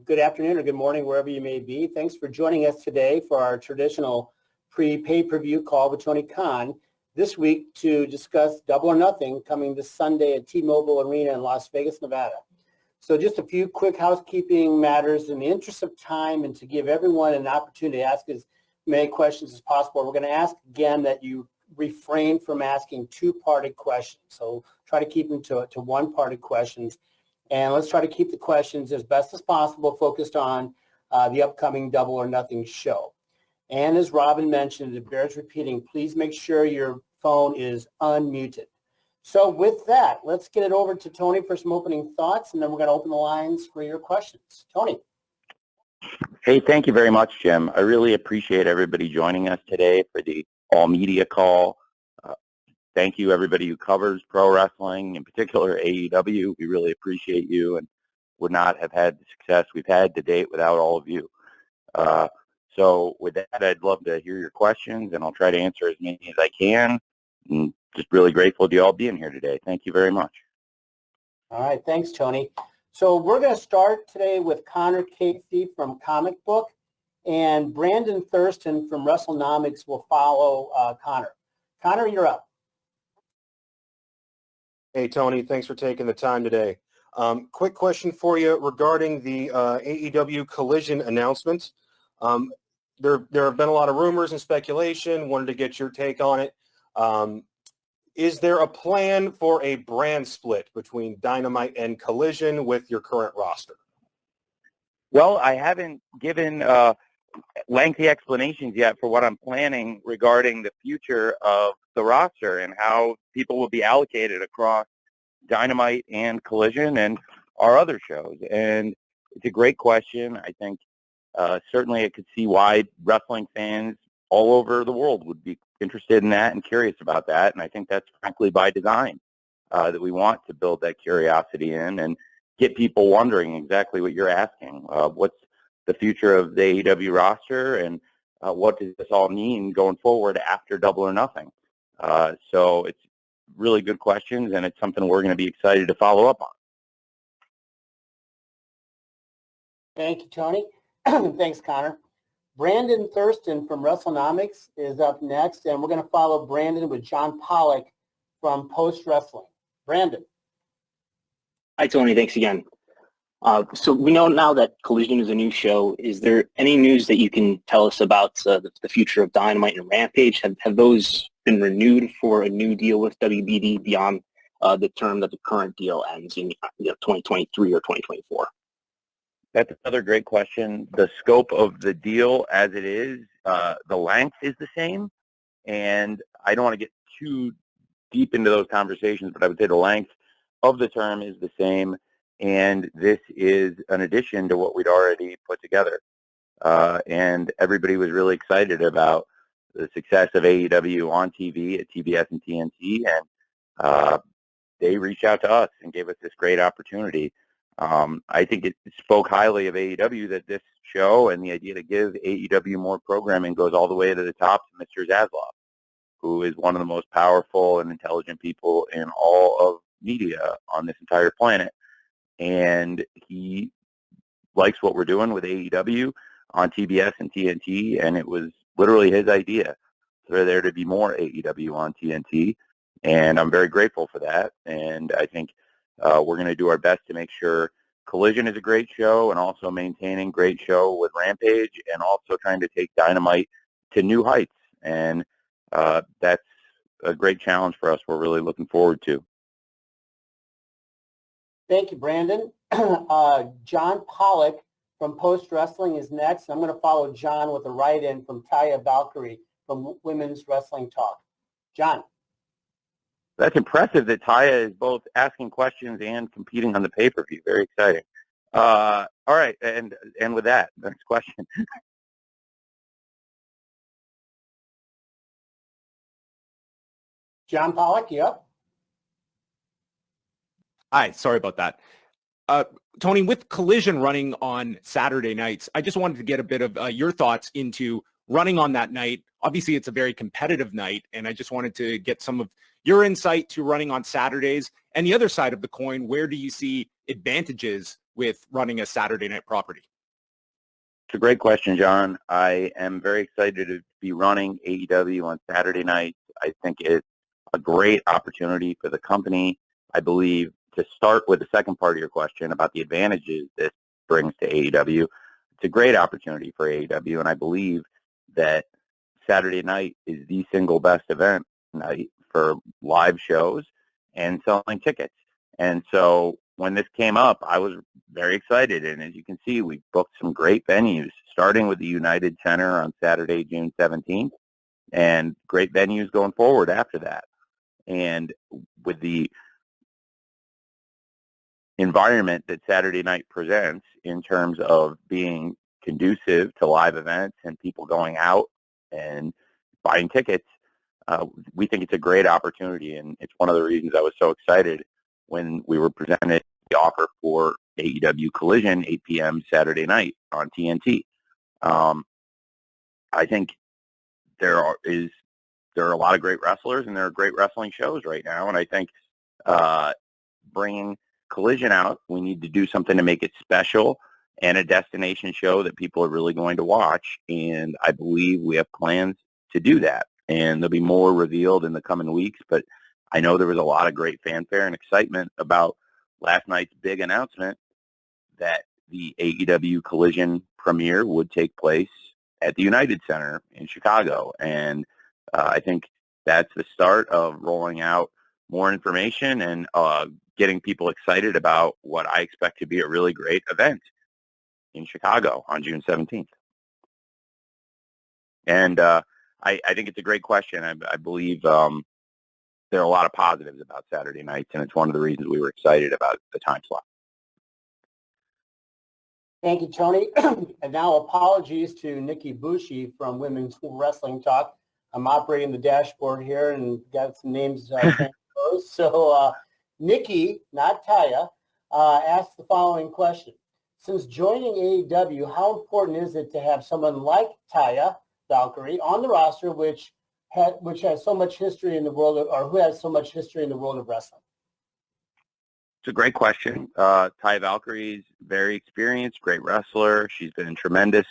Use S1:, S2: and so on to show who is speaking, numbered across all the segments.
S1: Good afternoon or good morning, wherever you may be. Thanks for joining us today for our traditional pay-per-view call with Tony Khan this week to discuss Double or Nothing coming this Sunday at T-Mobile Arena in Las Vegas, Nevada. So just a few quick housekeeping matters in the interest of time and to give everyone an opportunity to ask as many questions as possible. We're going to ask again that you refrain from asking two-parted questions. So try to keep them to one-parted questions. And let's try to keep the questions as best as possible focused on the upcoming Double or Nothing show. And as Robin mentioned, it bears repeating, please make sure your phone is unmuted. So with that, let's get it over to Tony for some opening thoughts, and then we're going to open the lines for your questions. Tony.
S2: Hey, thank you very much, Jim. I really appreciate everybody joining us today for the all-media call. Thank you, everybody who covers pro wrestling, in particular AEW. We really appreciate you and would not have had the success we've had to date without all of you. So with that, I'd love to hear your questions, and I'll try to answer as many as I can. And just really grateful to you all being here today. Thank you very much.
S1: All right. Thanks, Tony. So we're going to start today with Connor Casey from Comic Book, and Brandon Thurston from WrestleNomics will follow Connor. Connor, you're up.
S3: Hey, Tony, thanks for taking the time today. Quick question for you regarding the AEW Collision announcement. There have been a lot of rumors and speculation. Wanted to get your take on it. Is there a plan for a brand split between Dynamite and Collision with your current roster?
S2: Well, I haven't given lengthy explanations yet for what I'm planning regarding the future of the roster and how people will be allocated across Dynamite and Collision and our other shows. And it's a great question. I think certainly I could see why wrestling fans all over the world would be interested in that and curious about that. And I think that's frankly by design, that we want to build that curiosity in and get people wondering exactly what you're asking. What's the future of the AEW roster, and what does this all mean going forward after Double or Nothing? So it's really good questions, and it's something we're going to be excited to follow up on.
S1: Thank you, Tony. Thanks, Connor. Brandon Thurston from WrestleNomics is up next, and we're going to follow Brandon with John Pollock from Post Wrestling. Brandon.
S4: Hi, Tony. Thanks again. So we know now that Collision is a new show. Is there any news that you can tell us about the future of Dynamite and Rampage? Have those been renewed for a new deal with WBD beyond the term that the current deal ends in 2023 or 2024?
S2: That's another great question. The scope of the deal as it is, the length is the same, and I don't want to get too deep into those conversations, but I would say the length of the term is the same. And this is an addition to what we'd already put together. And everybody was really excited about the success of AEW on TV at TBS and TNT. And they reached out to us and gave us this great opportunity. I think it spoke highly of AEW that this show and the idea to give AEW more programming goes all the way to the top to Mr. Zaslav, who is one of the most powerful and intelligent people in all of media on this entire planet. And he likes what we're doing with AEW on TBS and TNT, and it was literally his idea for there to be more AEW on TNT, and I'm very grateful for that. And I think we're going to do our best to make sure Collision is a great show and also maintaining great show with Rampage and also trying to take Dynamite to new heights. And that's a great challenge for us we're really looking forward to.
S1: Thank you, Brandon. John Pollock from Post Wrestling is next. I'm going to follow John with a write-in from Taya Valkyrie from Women's Wrestling Talk. John.
S2: That's impressive that Taya is both asking questions and competing on the pay-per-view. Very exciting. All right, and with that, next question.
S1: John Pollock, you up?
S5: Hi, sorry about that. Tony, with Collision running on Saturday nights, I just wanted to get a bit of your thoughts into running on that night. Obviously, it's a very competitive night, and I just wanted to get some of your insight to running on Saturdays. And the other side of the coin, where do you see advantages with running a Saturday night property?
S2: It's a great question, John. I am very excited to be running AEW on Saturday night. I think it's a great opportunity for the company. I believe, to start with the second part of your question about the advantages this brings to AEW, it's a great opportunity for AEW, and I believe that Saturday night is the single best event night for live shows and selling tickets. And so when this came up, I was very excited. And as you can see, we booked some great venues, starting with the United Center on Saturday, June 17th, and great venues going forward after that. And with the environment that Saturday night presents in terms of being conducive to live events and people going out and buying tickets, we think it's a great opportunity. And it's one of the reasons I was so excited when we were presented the offer for AEW Collision, 8 p.m. Saturday night on TNT. I think there are a lot of great wrestlers and there are great wrestling shows right now. And I think bringing Collision out, we need to do something to make it special and a destination show that people are really going to watch. And I believe we have plans to do that. And there'll be more revealed in the coming weeks. But I know there was a lot of great fanfare and excitement about last night's big announcement that the AEW Collision premiere would take place at the United Center in Chicago. And I think that's the start of rolling out more information and getting people excited about what I expect to be a really great event in Chicago on June 17th. And I think it's a great question. I believe there are a lot of positives about Saturday nights, and it's one of the reasons we were excited about the time slot.
S1: Thank you, Tony. And now apologies to Nikki Bushi from Women's Wrestling Talk. I'm operating the dashboard here and got some names transposed. So Nikki, not Taya, asked the following question. Since joining AEW, how important is it to have someone like Taya Valkyrie on the roster, which has so much history in the world of, or who has so much history in the world of wrestling?
S2: It's a great question. Taya Valkyrie is very experienced, great wrestler. She's been tremendous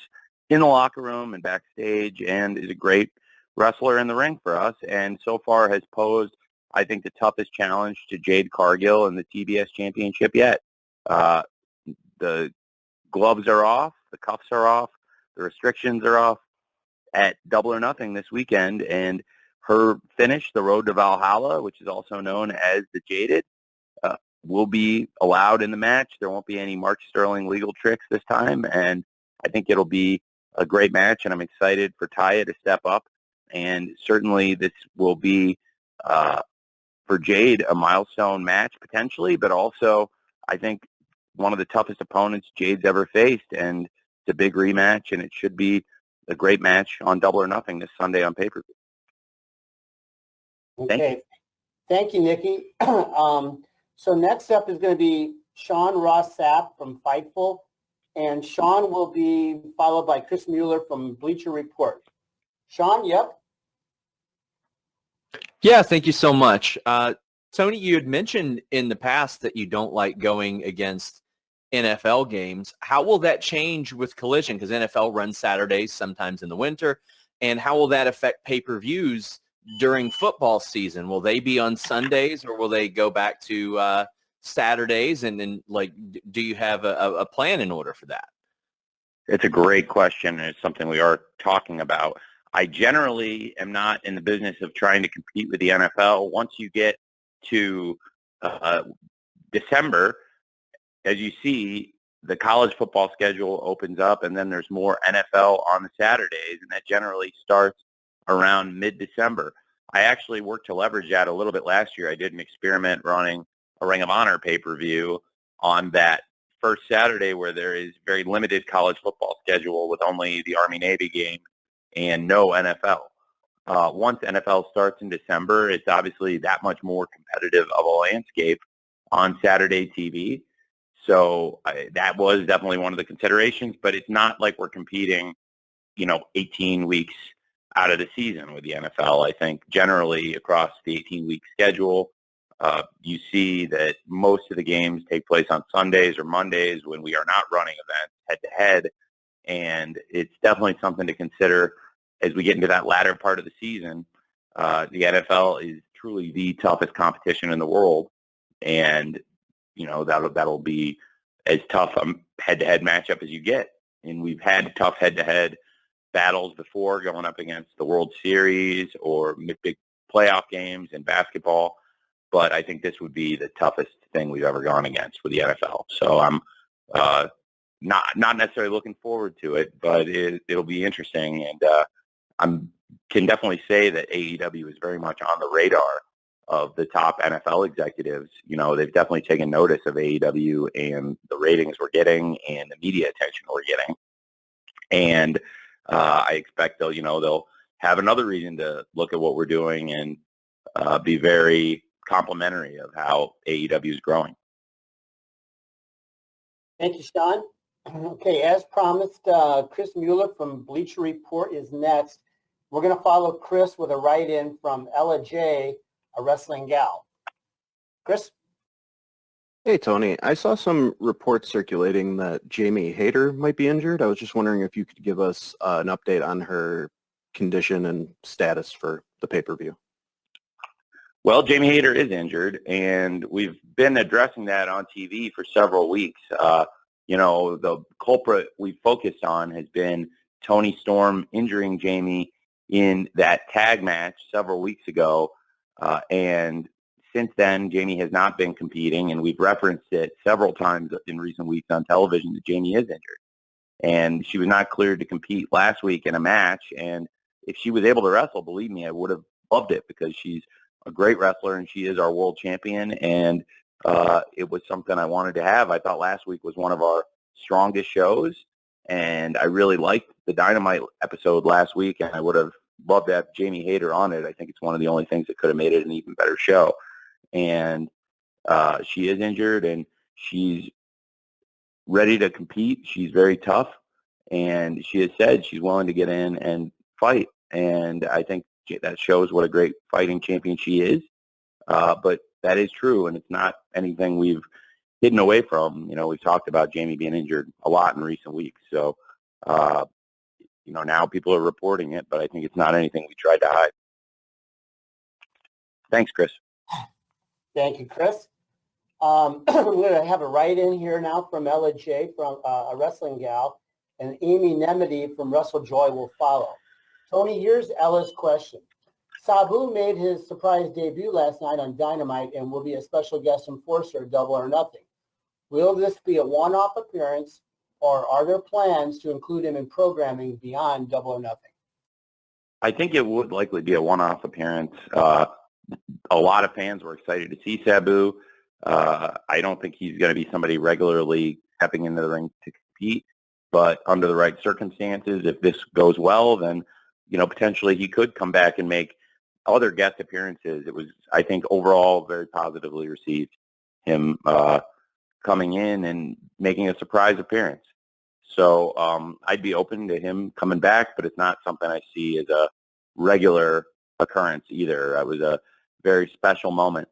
S2: in the locker room and backstage and is a great wrestler in the ring for us, and so far has posed, I think, the toughest challenge to Jade Cargill in the TBS Championship yet. The gloves are off, the cuffs are off, the restrictions are off at Double or Nothing this weekend, and her finish, the Road to Valhalla, which is also known as the Jaded, will be allowed in the match. There won't be any Mark Sterling legal tricks this time, and I think it'll be a great match, and I'm excited for Taya to step up. And certainly this will be, for Jade, a milestone match potentially, but also I think one of the toughest opponents Jade's ever faced, and it's a big rematch, and it should be a great match on Double or Nothing this Sunday on pay-per-view.
S1: Okay. Thank you, Nikki. So next up is going to be Sean Ross Sapp from Fightful, and Sean will be followed by Chris Mueller from Bleacher Report. Sean, yep.
S6: Yeah, thank you so much. Tony, you had mentioned in the past that you don't like going against NFL games. How will that change with Collision? Because NFL runs Saturdays, sometimes in the winter. And how will that affect pay-per-views during football season? Will they be on Sundays, or will they go back to Saturdays? And then, do you have a plan in order for that?
S2: It's a great question, and it's something we are talking about. I generally am not in the business of trying to compete with the NFL. Once you get to December, as you see, the college football schedule opens up, and then there's more NFL on the Saturdays, and that generally starts around mid-December. I actually worked to leverage that a little bit last year. I did an experiment running a Ring of Honor pay-per-view on that first Saturday where there is very limited college football schedule with only the Army-Navy game and no NFL. Once NFL starts in December, it's obviously that much more competitive of a landscape on Saturday TV. So that was definitely one of the considerations, but it's not like we're competing, 18 weeks out of the season with the NFL. I think generally across the 18-week schedule, You see that most of the games take place on Sundays or Mondays when we are not running events head-to-head, and it's definitely something to consider as we get into that latter part of the season. The NFL is truly the toughest competition in the world, and that'll be as tough a head-to-head matchup as you get. And we've had tough head-to-head battles before, going up against the World Series or big playoff games in basketball. But I think this would be the toughest thing we've ever gone against with the NFL. So I'm not necessarily looking forward to it, but it'll be interesting. And can definitely say that AEW is very much on the radar of the top NFL executives. They've definitely taken notice of AEW and the ratings we're getting and the media attention we're getting. And I expect they'll have another reason to look at what we're doing and be very complimentary of how AEW is growing.
S1: Thank you, Sean. Okay, as promised, Chris Mueller from Bleacher Report is next. We're going to follow Chris with a write-in from Ella J, a wrestling gal. Chris?
S7: Hey, Tony. I saw some reports circulating that Jamie Hayter might be injured. I was just wondering if you could give us an update on her condition and status for the pay-per-view.
S2: Well, Jamie Hayter is injured, and we've been addressing that on TV for several weeks. The culprit we focused on has been Tony Storm injuring Jamie in that tag match several weeks ago. And since then, Jamie has not been competing, and we've referenced it several times in recent weeks on television that Jamie is injured. And she was not cleared to compete last week in a match. And if she was able to wrestle, believe me, I would have loved it because she's a great wrestler and she is our world champion. And it was something I wanted to have. I thought last week was one of our strongest shows, and I really liked the Dynamite episode last week, and I would have loved to have Jamie Hayter on it. I think it's one of the only things that could have made it an even better show. And she is injured, and she's ready to compete. She's very tough, and she has said she's willing to get in and fight. And I think that shows what a great fighting champion she is. But that is true, and it's not anything we've hidden away from. We've talked about Jamie being injured a lot in recent weeks. So, now people are reporting it, but I think it's not anything we tried to hide. Thanks, Chris.
S1: Thank you, Chris. We're going to have a write-in here now from Ella J, from a wrestling gal, and Amy Nemedy from Russell Joy will follow. Tony, here's Ella's question. Sabu made his surprise debut last night on Dynamite and will be a special guest enforcer at Double or Nothing. Will this be a one-off appearance, or are there plans to include him in programming beyond Double or Nothing?
S2: I think it would likely be a one-off appearance. A lot of fans were excited to see Sabu. I don't think he's going to be somebody regularly stepping into the ring to compete, but under the right circumstances, if this goes well, then potentially he could come back and make other guest appearances. It was, I think, overall very positively received, him coming in and making a surprise appearance. So I'd be open to him coming back, but it's not something I see as a regular occurrence either. It was a very special moment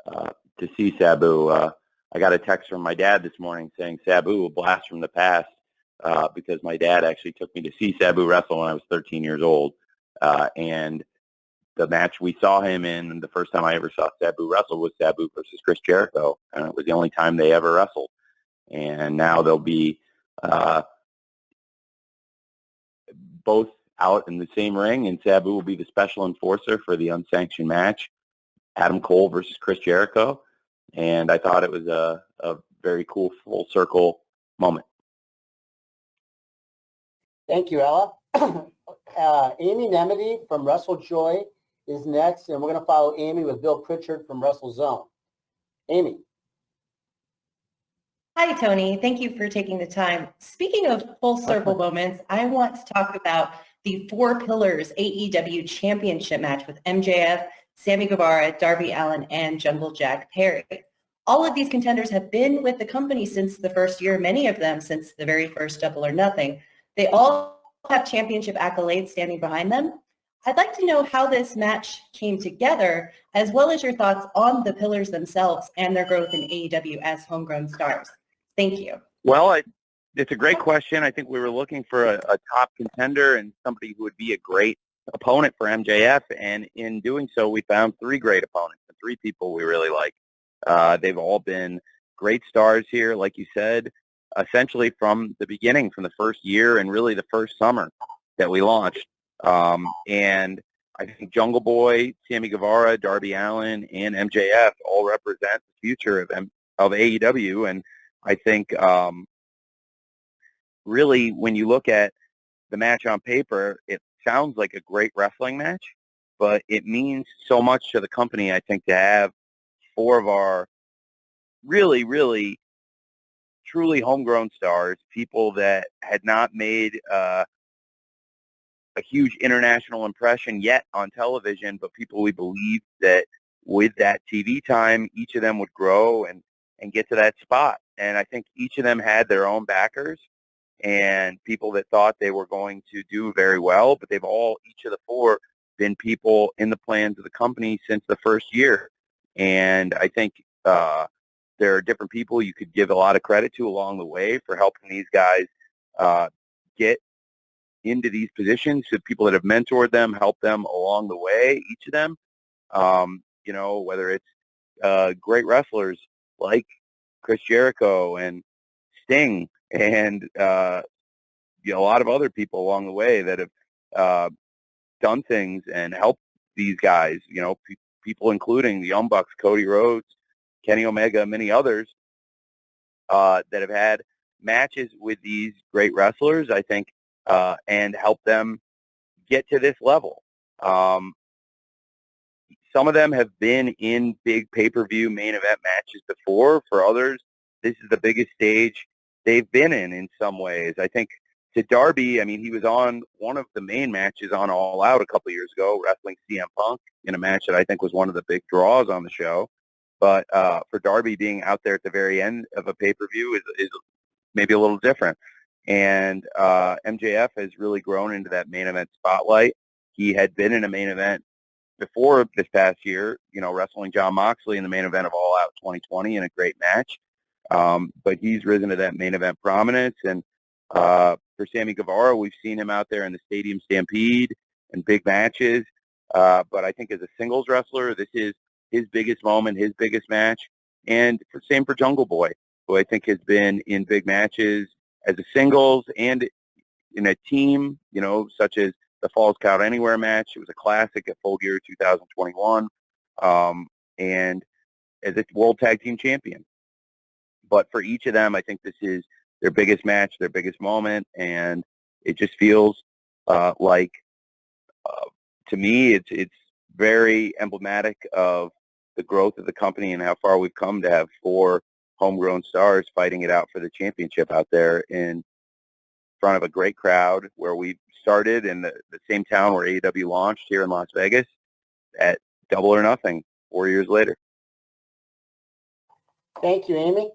S2: to see Sabu. I got a text from my dad this morning saying Sabu, a blast from the past, because my dad actually took me to see Sabu wrestle when I was 13 years old. And the match we saw him in, the first time I ever saw Sabu wrestle, was Sabu versus Chris Jericho. And it was the only time they ever wrestled. And now they'll be both out in the same ring, and Sabu will be the special enforcer for the unsanctioned match, Adam Cole versus Chris Jericho. And I thought it was a very cool full circle moment.
S1: Thank you, Ella. Amy Nemedy from Russell Joy is next, and we're going to follow Amy with Bill Pritchard from Russell Zone. Amy.
S8: Hi, Tony. Thank you for taking the time. Speaking of full circle moments, I want to talk about the Four Pillars AEW Championship match with MJF, Sammy Guevara, Darby Allin, and Jungle Jack Perry. All of these contenders have been with the company since the first year, many of them since the very first Double or Nothing. They all have championship accolades standing behind them. I'd like to know how this match came together, as well as your thoughts on the pillars themselves and their growth in AEW as homegrown stars. Thank you.
S2: Well, it's a great question. I think we were looking for a top contender and somebody who would be a great opponent for MJF, and in doing so, we found three great opponents and three people we really like. They've all been great stars here, like you said, essentially from the beginning, from the first year and really the first summer that we launched. And I think Jungle Boy, Sammy Guevara, Darby Allin, and MJF all represent the future of AEW. And I think really when you look at the match on paper, it sounds like a great wrestling match, but it means so much to the company, I think, to have four of our really, really, truly homegrown stars, people that had not made a huge international impression yet on television, but people we believed that with that TV time, each of them would grow and get to that spot. And I think each of them had their own backers and people that thought they were going to do very well, but they've all, each of the four, been people in the plans of the company since the first year. And I think there are different people you could give a lot of credit to along the way for helping these guys get into these positions. So people that have mentored them, helped them along the way, each of them, you know, whether it's great wrestlers like Chris Jericho and Sting and you know, a lot of other people along the way that have done things and helped these guys, you know, people including the Young Bucks, Cody Rhodes, Kenny Omega, many others that have had matches with these great wrestlers, I think, and help them get to this level. Some of them have been in big pay-per-view main event matches before. For others, this is the biggest stage they've been in some ways. I think to Darby, I mean, he was on one of the main matches on All Out a couple of years ago, wrestling CM Punk in a match that I think was one of the big draws on the show. But for Darby, being out there at the very end of a pay-per-view is maybe a little different. And MJF has really grown into that main event spotlight. He had been in a main event before this past year, you know, wrestling Jon Moxley in the main event of All Out 2020 in a great match. But he's risen to that main event prominence. And for Sammy Guevara, we've seen him out there in the Stadium Stampede and big matches. But I think as a singles wrestler, this is his biggest moment, his biggest match. And same for Jungle Boy, who I think has been in big matches as a singles and in a team, you know, such as the Falls Count Anywhere match. It was a classic at Full Gear 2021. And as a World Tag Team Champion. But for each of them, I think this is their biggest match, their biggest moment, and it just feels like, to me, it's very emblematic of the growth of the company and how far we've come to have four homegrown stars fighting it out for the championship out there in front of a great crowd where we started in the same town where AEW launched here in Las Vegas at Double or Nothing 4 years later.
S1: Thank you, Amy.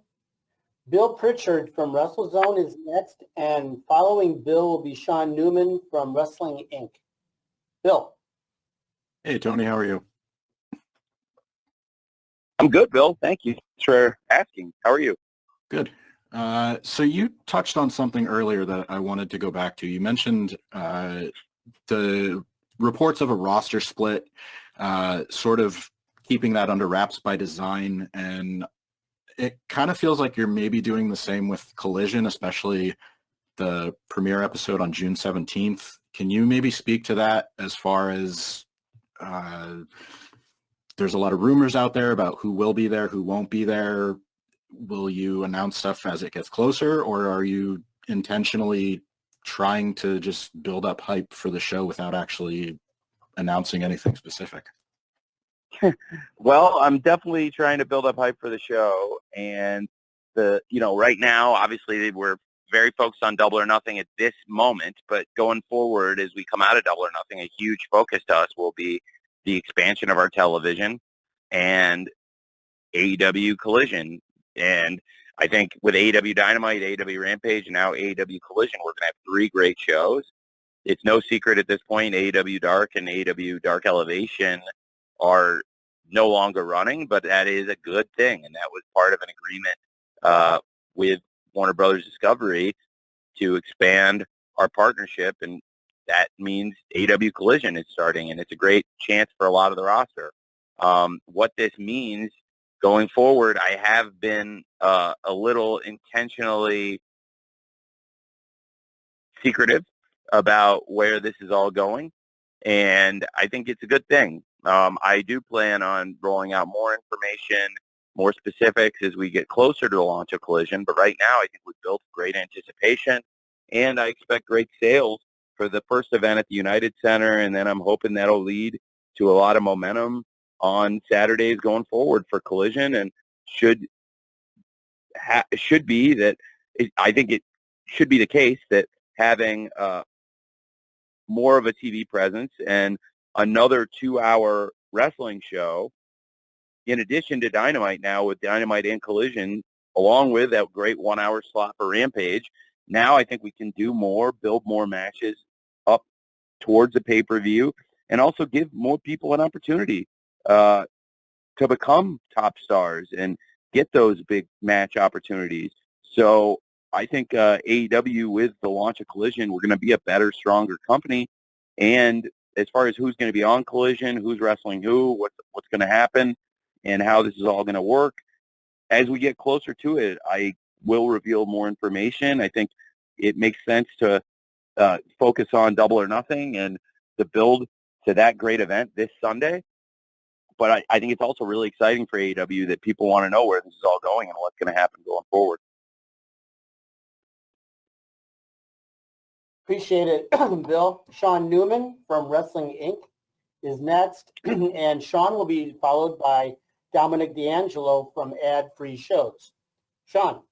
S1: Bill Pritchard from WrestleZone is next, and following Bill will be Sean Newman from Wrestling Inc. Bill.
S9: Hey, Tony, how are you?
S2: I'm good, Bill. Thank you for asking. How are you?
S9: Good. So you touched on something earlier that I wanted to go back to. You mentioned the reports of a roster split, sort of keeping that under wraps by design, and it kind of feels like you're maybe doing the same with Collision, especially the premiere episode on June 17th. Can you maybe speak to that as far as there's a lot of rumors out there about who will be there, who won't be there? Will you announce stuff as it gets closer, or are you intentionally trying to just build up hype for the show without actually announcing anything specific?
S2: Well, I'm definitely trying to build up hype for the show, and right now, obviously, we're very focused on Double or Nothing at this moment, but going forward, as we come out of Double or Nothing, a huge focus to us will be the expansion of our television and AEW Collision. And I think with AEW Dynamite, AEW Rampage, and now AEW Collision, we're going to have three great shows. it's no secret at this point, AEW Dark and AEW Dark Elevation are no longer running, but that is a good thing, and that was part of an agreement with Warner Brothers Discovery to expand our partnership, and that means AEW Collision is starting, and it's a great chance for a lot of the roster. What this means going forward, I have been a little intentionally secretive about where this is all going, and I think it's a good thing. I do plan on rolling out more information, more specifics as we get closer to the launch of Collision, but right now I think we've built great anticipation, and I expect great sales for the first event at the United Center, and then I'm hoping that'll lead to a lot of momentum on Saturdays going forward for Collision, and should be that I think it should be the case that having more of a TV presence and another 2-hour wrestling show, in addition to Dynamite now with Dynamite and Collision, along with that great 1-hour slot for Rampage. Now I think we can do more, build more matches up towards a pay-per-view, and also give more people an opportunity to become top stars and get those big match opportunities. So I think AEW, with the launch of Collision, we're going to be a better, stronger company. And as far as who's going to be on Collision, who's wrestling who, what's going to happen, and how this is all going to work, as we get closer to it, I will reveal more information. I think it makes sense to focus on Double or Nothing and to build to that great event this Sunday. But I think it's also really exciting for AEW that people want to know where this is all going and what's going to happen going forward.
S1: Appreciate it, Bill. Sean Newman from Wrestling Inc. is next, and Sean will be followed by Dominic D'Angelo from Ad Free Shows. Sean.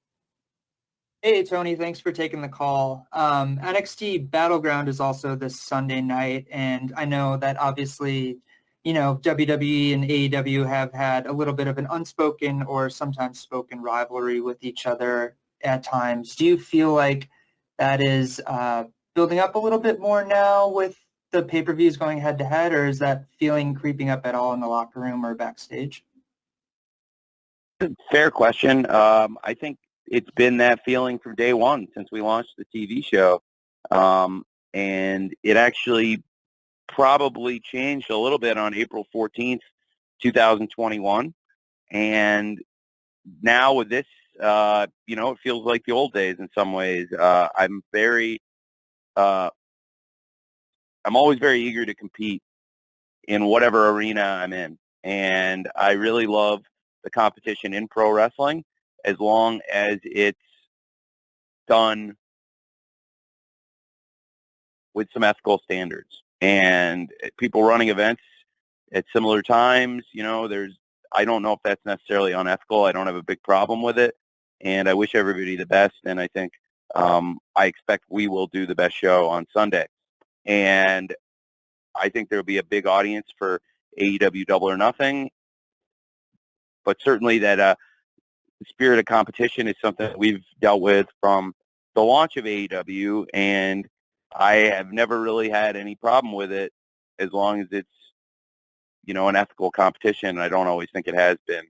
S10: Hey, Tony, thanks for taking the call. NXT Battleground is also this Sunday night, and I know that obviously, WWE and AEW have had a little bit of an unspoken or sometimes spoken rivalry with each other at times. Do you feel like that is building up a little bit more now with the pay-per-views going head-to-head, or is that feeling creeping up at all in the locker room or backstage?
S2: Fair question. I think it's been that feeling from day one since we launched the TV show. And it actually probably changed a little bit on April 14th, 2021. And now with this, it feels like the old days in some ways. I'm always very eager to compete in whatever arena I'm in. And I really love the competition in pro wrestling as long as it's done with some ethical standards. And people running events at similar times, I don't know if that's necessarily unethical. I don't have a big problem with it. And I wish everybody the best. And I think I expect we will do the best show on Sunday. And I think there'll be a big audience for AEW Double or Nothing. But certainly that the spirit of competition is something that we've dealt with from the launch of AEW, and I have never really had any problem with it as long as it's, an ethical competition. I don't always think it has been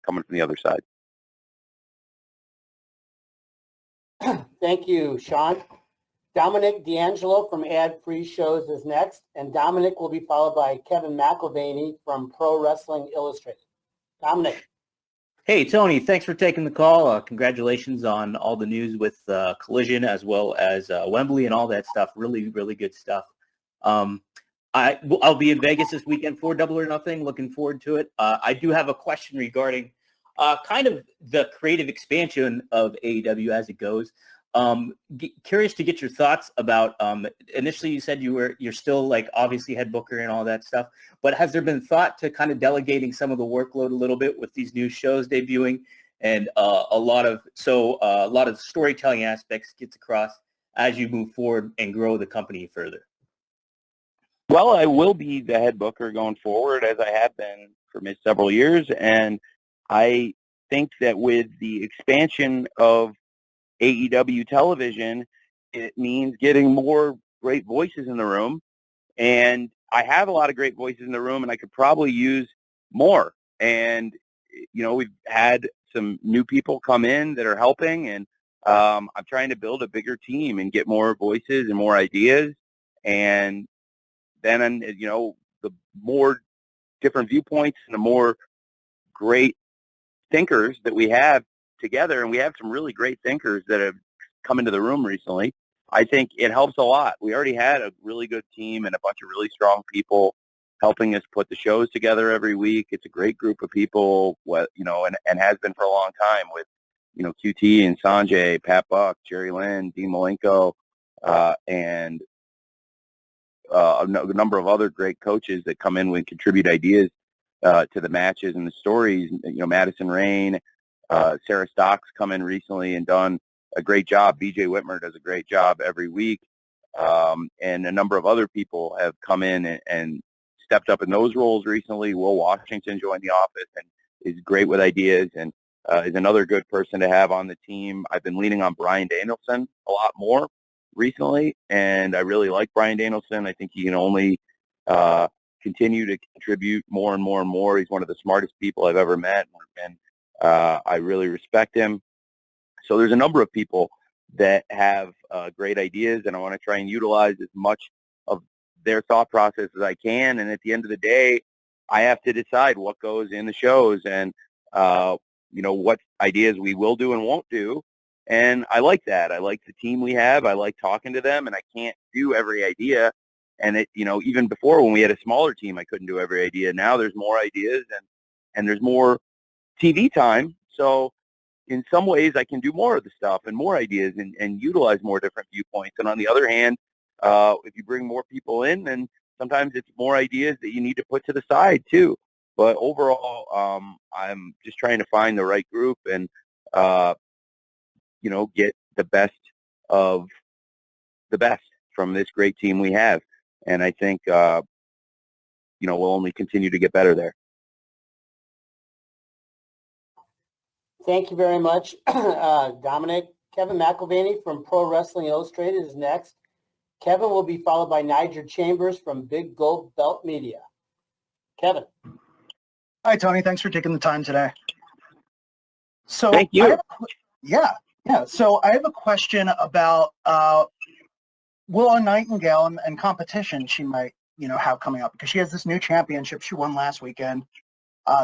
S2: coming from the other side.
S1: Thank you, Sean. Dominic D'Angelo from Ad Free Shows is next, and Dominic will be followed by Kevin McElvaney from Pro Wrestling Illustrated. Dominic.
S11: Hey, Tony, thanks for taking the call. Congratulations on all the news with Collision as well as Wembley and all that stuff. Really, really good stuff. I'll be in Vegas this weekend for Double or Nothing. Looking forward to it. I do have a question regarding kind of the creative expansion of AEW as it goes. Curious to get your thoughts about, initially you said you're still like obviously head booker and all that stuff, but has there been thought to kind of delegating some of the workload a little bit with these new shows debuting and a lot of storytelling aspects gets across as you move forward and grow the company further?
S2: Well, I will be the head booker going forward, as I have been for several years, and I think that with the expansion of AEW television, it means getting more great voices in the room, and I have a lot of great voices in the room, and I could probably use more. And, we've had some new people come in that are helping, and I'm trying to build a bigger team and get more voices and more ideas. And then, the more different viewpoints and the more great thinkers that we have together, and we have some really great thinkers that have come into the room recently, I think it helps a lot. We already had a really good team and a bunch of really strong people helping us put the shows together every week. It's a great group of people, and has been for a long time with, QT and Sanjay, Pat Buck, Jerry Lynn, Dean Malenko, and a number of other great coaches that come in and contribute ideas to the matches and the stories. Madison Rain, Sarah Stocks come in recently and done a great job. BJ Whitmer does a great job every week. And a number of other people have come in and stepped up in those roles recently. Will Washington joined the office and is great with ideas and is another good person to have on the team. I've been leaning on Brian Danielson a lot more recently, and I really like Brian Danielson. I think he can only continue to contribute more and more and more. He's one of the smartest people I've ever met, and I really respect him. So there's a number of people that have great ideas, and I want to try and utilize as much of their thought process as I can. And at the end of the day, I have to decide what goes in the shows and, what ideas we will do and won't do. And I like that. I like the team we have. I like talking to them, and I can't do every idea. And even before when we had a smaller team, I couldn't do every idea. Now there's more ideas and there's more TV time. So in some ways I can do more of the stuff and more ideas and utilize more different viewpoints. And on the other hand, if you bring more people in, then sometimes it's more ideas that you need to put to the side too. But overall, I'm just trying to find the right group and, get the best of the best from this great team we have. And I think, we'll only continue to get better there.
S1: Thank you very much, Dominic. Kevin McElvaney from Pro Wrestling Illustrated is next. Kevin will be followed by Nigel Chambers from Big Gold Belt Media. Kevin.
S12: Hi, Tony. Thanks for taking the time today. So
S2: thank you.
S12: Yeah. So I have a question about Willow Nightingale and competition she might, have coming up, because she has this new championship she won last weekend.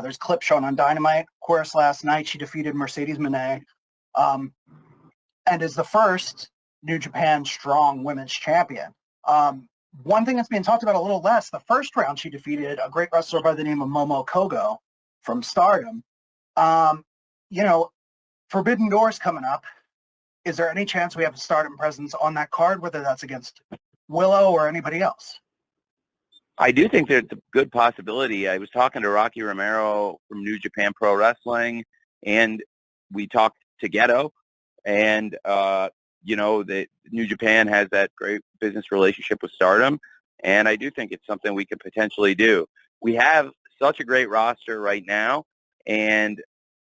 S12: There's clips shown on Dynamite. Of course, last night she defeated Mercedes Moné, and is the first New Japan Strong Women's Champion. One thing that's being talked about a little less, the first round she defeated a great wrestler by the name of Momo Kogo from Stardom. Forbidden Doors coming up. Is there any chance we have a Stardom presence on that card, whether that's against Willow or anybody else?
S2: I do think there's a good possibility. I was talking to Rocky Romero from New Japan Pro Wrestling, and we talked to Geto, and, that New Japan has that great business relationship with Stardom, and I do think it's something we could potentially do. We have such a great roster right now, and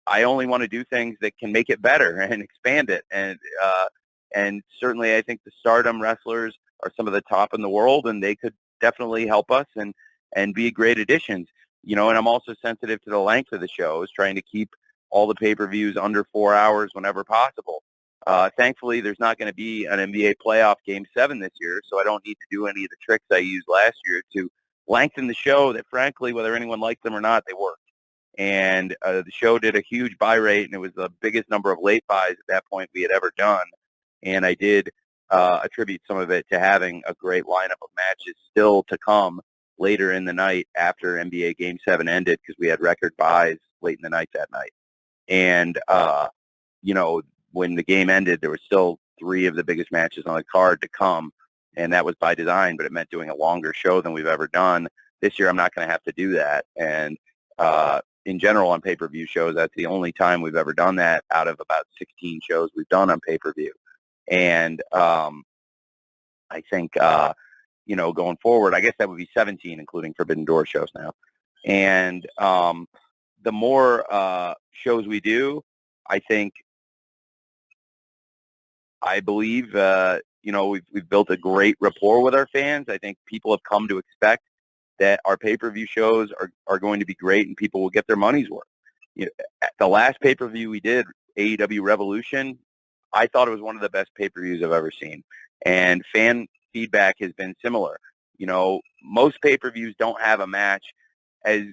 S2: I only want to do things that can make it better and expand it. And certainly I think the Stardom wrestlers are some of the top in the world, and they could definitely help us and be great additions. And I'm also sensitive to the length of the shows, trying to keep all the pay-per-views under 4 hours whenever possible. Thankfully, there's not going to be an NBA playoff Game 7 this year, so I don't need to do any of the tricks I used last year to lengthen the show that, frankly, whether anyone liked them or not, they worked. And the show did a huge buy rate, and it was the biggest number of late buys at that point we had ever done. And I did attribute some of it to having a great lineup of matches still to come later in the night after NBA Game 7 ended, because we had record buys late in the night that night. And, when the game ended, there were still 3 of the biggest matches on the card to come, and that was by design, but it meant doing a longer show than we've ever done. This year, I'm not going to have to do that. And in general, on pay-per-view shows, that's the only time we've ever done that out of about 16 shows we've done on pay-per-view. And I think, going forward, I guess that would be 17, including Forbidden Door shows now. And the more shows we do, I believe we've built a great rapport with our fans. I think people have come to expect that our pay-per-view shows are going to be great and people will get their money's worth. At the last pay-per-view we did, AEW Revolution, I thought it was one of the best pay-per-views I've ever seen. And fan feedback has been similar. Most pay-per-views don't have a match as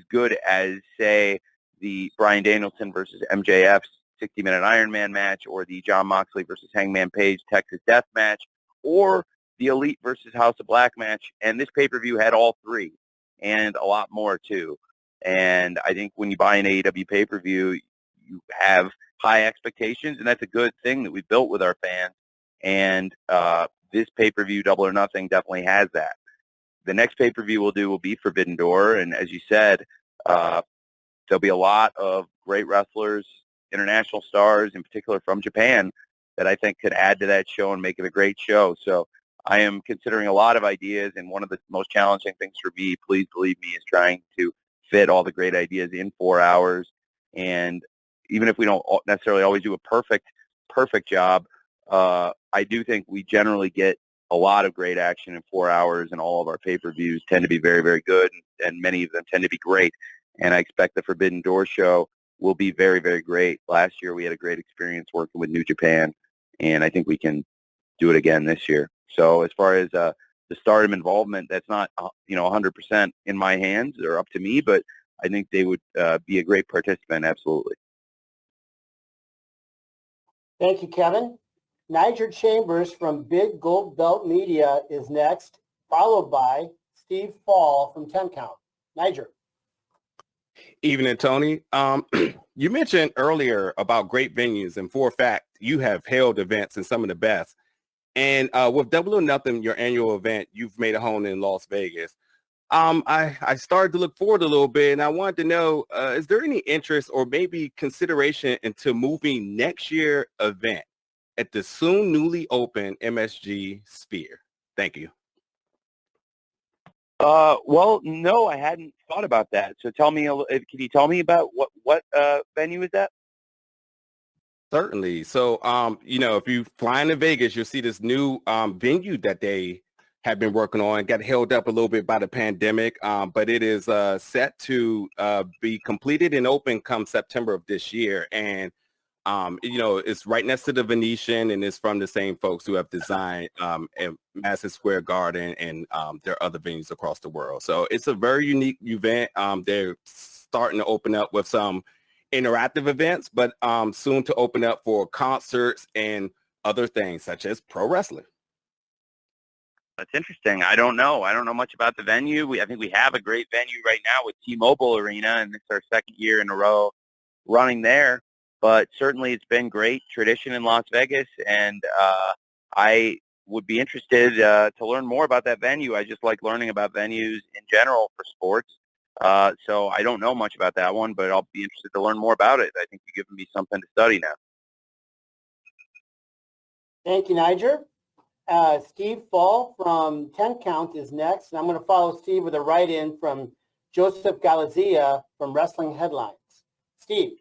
S2: good as, say, the Bryan Danielson versus MJF's 60-minute Iron Man match, or the Jon Moxley versus Hangman Page Texas Death match, or the Elite versus House of Black match. And this pay-per-view had all three and a lot more too. And I think when you buy an AEW pay-per-view, you have high expectations, and that's a good thing that we built with our fans. And this pay-per-view, Double or Nothing, definitely has that. The next pay-per-view we'll do will be Forbidden Door, and as you said, there'll be a lot of great wrestlers, international stars, in particular from Japan, that I think could add to that show and make it a great show. So I am considering a lot of ideas, and one of the most challenging things for me, please believe me, is trying to fit all the great ideas in 4 hours. And even if we don't necessarily always do a perfect job, I do think we generally get a lot of great action in 4 hours, and all of our pay-per-views tend to be very, very good, and many of them tend to be great. And I expect the Forbidden Door show will be very, very great. Last year we had a great experience working with New Japan, and I think we can do it again this year. So as far as the Stardom involvement, that's not 100% in my hands or up to me, but I think they would be a great participant, absolutely.
S1: Thank you, Kevin. Niger Chambers from Big Gold Belt Media is next, followed by Steve Fall from 10 Count. Niger.
S13: Evening, Tony. You mentioned earlier about great venues, and for a fact, you have held events in some of the best. And with Double or Nothing, your annual event, you've made a home in Las Vegas. I started to look forward a little bit, and I wanted to know, is there any interest or maybe consideration into moving next year's event at the soon newly open MSG Sphere? Thank you.
S2: Well, no, I hadn't thought about that. So can you tell me about what venue is that?
S13: Certainly. So, if you fly into Vegas, you'll see this new venue that they have been working on. Got held up a little bit by the pandemic, but it is set to be completed and open come September of this year. And, it's right next to the Venetian, and it's from the same folks who have designed Madison Square Garden and their other venues across the world. So it's a very unique event. They're starting to open up with some interactive events, but soon to open up for concerts and other things such as pro wrestling.
S2: That's interesting. I don't know much about the venue. I think we have a great venue right now with T-Mobile Arena, and it's our second year in a row running there. But certainly it's been great tradition in Las Vegas, and I would be interested to learn more about that venue. I just like learning about venues in general for sports. So I don't know much about that one, but I'll be interested to learn more about it. I think you've given me something to study now.
S1: Thank you, Niger. Steve Fall from 10 Count is next, and I'm going to follow Steve with a write-in from Joseph Galizia from Wrestling Headlines. Steve.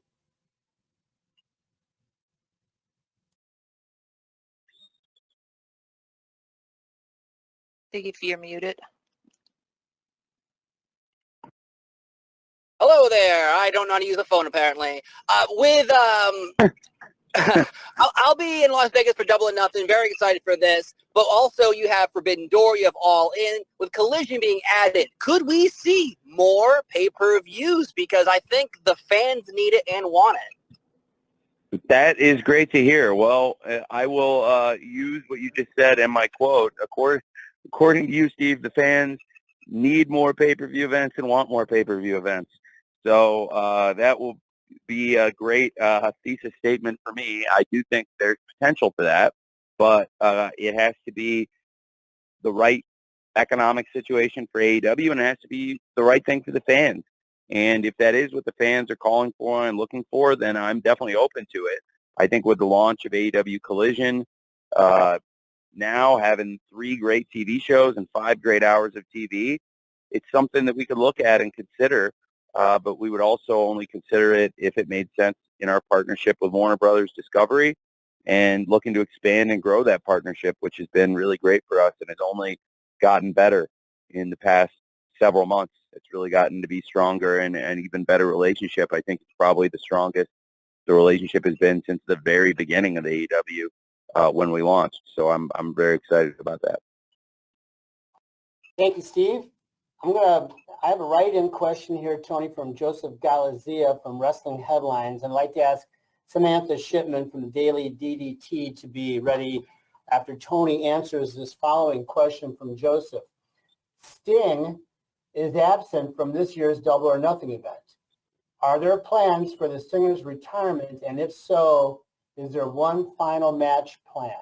S14: If you're muted.
S15: Hello there. I don't know how to use a phone apparently. I'll be in Las Vegas for Double or Nothing. Very excited for this. But also you have Forbidden Door. You have All In. With Collision being added, could we see more pay-per-views? Because I think the fans need it and want it.
S2: That is great to hear. Well, I will use what you just said in my quote. According to you, Steve, the fans need more pay-per-view events and want more pay-per-view events. So that will be a great thesis statement for me. I do think there's potential for that, but it has to be the right economic situation for AEW, and it has to be the right thing for the fans. And if that is what the fans are calling for and looking for, then I'm definitely open to it. I think with the launch of AEW Collision, now having 3 great TV shows and 5 great hours of TV, it's something that we could look at and consider, but we would also only consider it if it made sense in our partnership with Warner Brothers Discovery. and looking to expand and grow that partnership, which has been really great for us and has only gotten better in the past several months. It's really gotten to be stronger and an even better relationship. I think it's probably the strongest the relationship has been since the very beginning of the AEW when we launched. So I'm very excited about that.
S1: Thank you, Steve. I have a write-in question here, Tony, from Joseph Galizia from Wrestling Headlines. I'd like to ask Samantha Shipman from the Daily DDT to be ready after Tony answers this following question from Joseph. Sting is absent from this year's Double or Nothing event. Are there plans for the singer's retirement? And if so, is there one final match planned?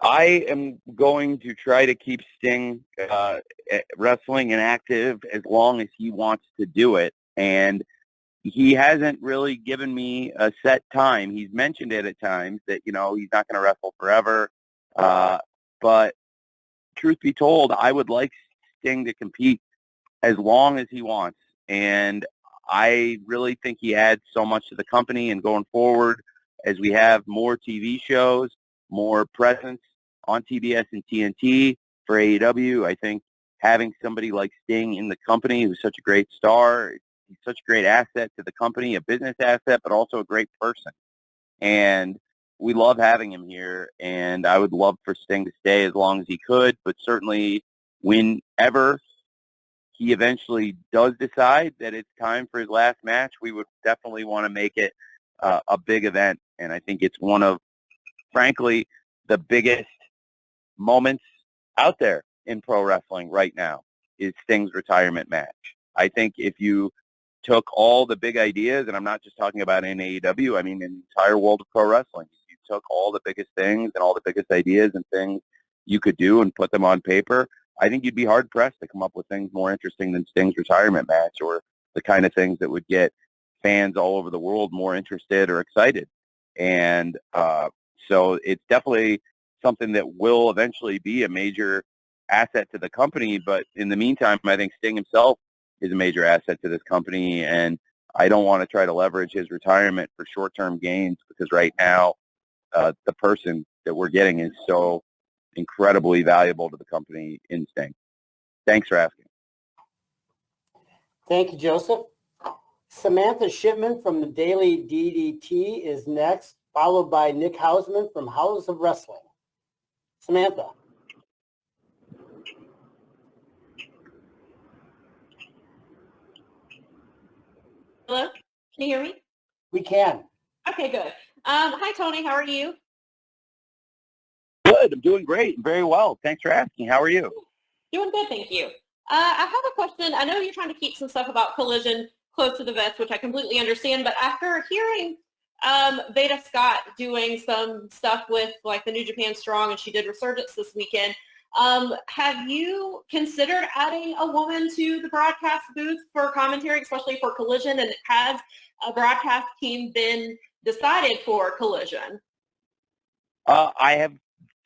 S2: I am going to try to keep Sting wrestling and active as long as he wants to do it. And he hasn't really given me a set time. He's mentioned it at times that, he's not going to wrestle forever. But truth be told, I would like Sting to compete as long as he wants. And I really think he adds so much to the company, and going forward, as we have more TV shows, more presence on TBS and TNT for AEW, I think having somebody like Sting in the company who's such a great star, he's such a great asset to the company, a business asset, but also a great person. And we love having him here, and I would love for Sting to stay as long as he could, but certainly whenever he eventually does decide that it's time for his last match, we would definitely want to make it a big event. And I think it's one of, frankly, the biggest moments out there in pro wrestling right now is Sting's retirement match. I think if you took all the big ideas, and I'm not just talking about in AEW, I mean in the entire world of pro wrestling, you took all the biggest things and all the biggest ideas and things you could do and put them on paper, I think you'd be hard-pressed to come up with things more interesting than Sting's retirement match, or the kind of things that would get fans all over the world more interested or excited. And so it's definitely something that will eventually be a major asset to the company. But in the meantime, I think Sting himself is a major asset to this company, and I don't want to try to leverage his retirement for short-term gains, because right now the person that we're getting is so incredibly valuable to the company in Sting. Thanks for asking.
S1: Thank you, Joseph. Samantha Shipman from the Daily DDT is next, followed by Nick Hausman from House of Wrestling. Samantha.
S14: Hello? Can you hear me?
S1: We can.
S14: Okay, good. Hi, Tony. How are you?
S2: Good. I'm doing great. Very well. Thanks for asking. How are you?
S14: Doing good, thank you. I have a question. I know you're trying to keep some stuff about Collision close to the vest, which I completely understand, but after hearing Veda Scott doing some stuff with like the New Japan Strong, and she did Resurgence this weekend, have you considered adding a woman to the broadcast booth for commentary, especially for Collision, and has a broadcast team been decided for Collision?
S2: I have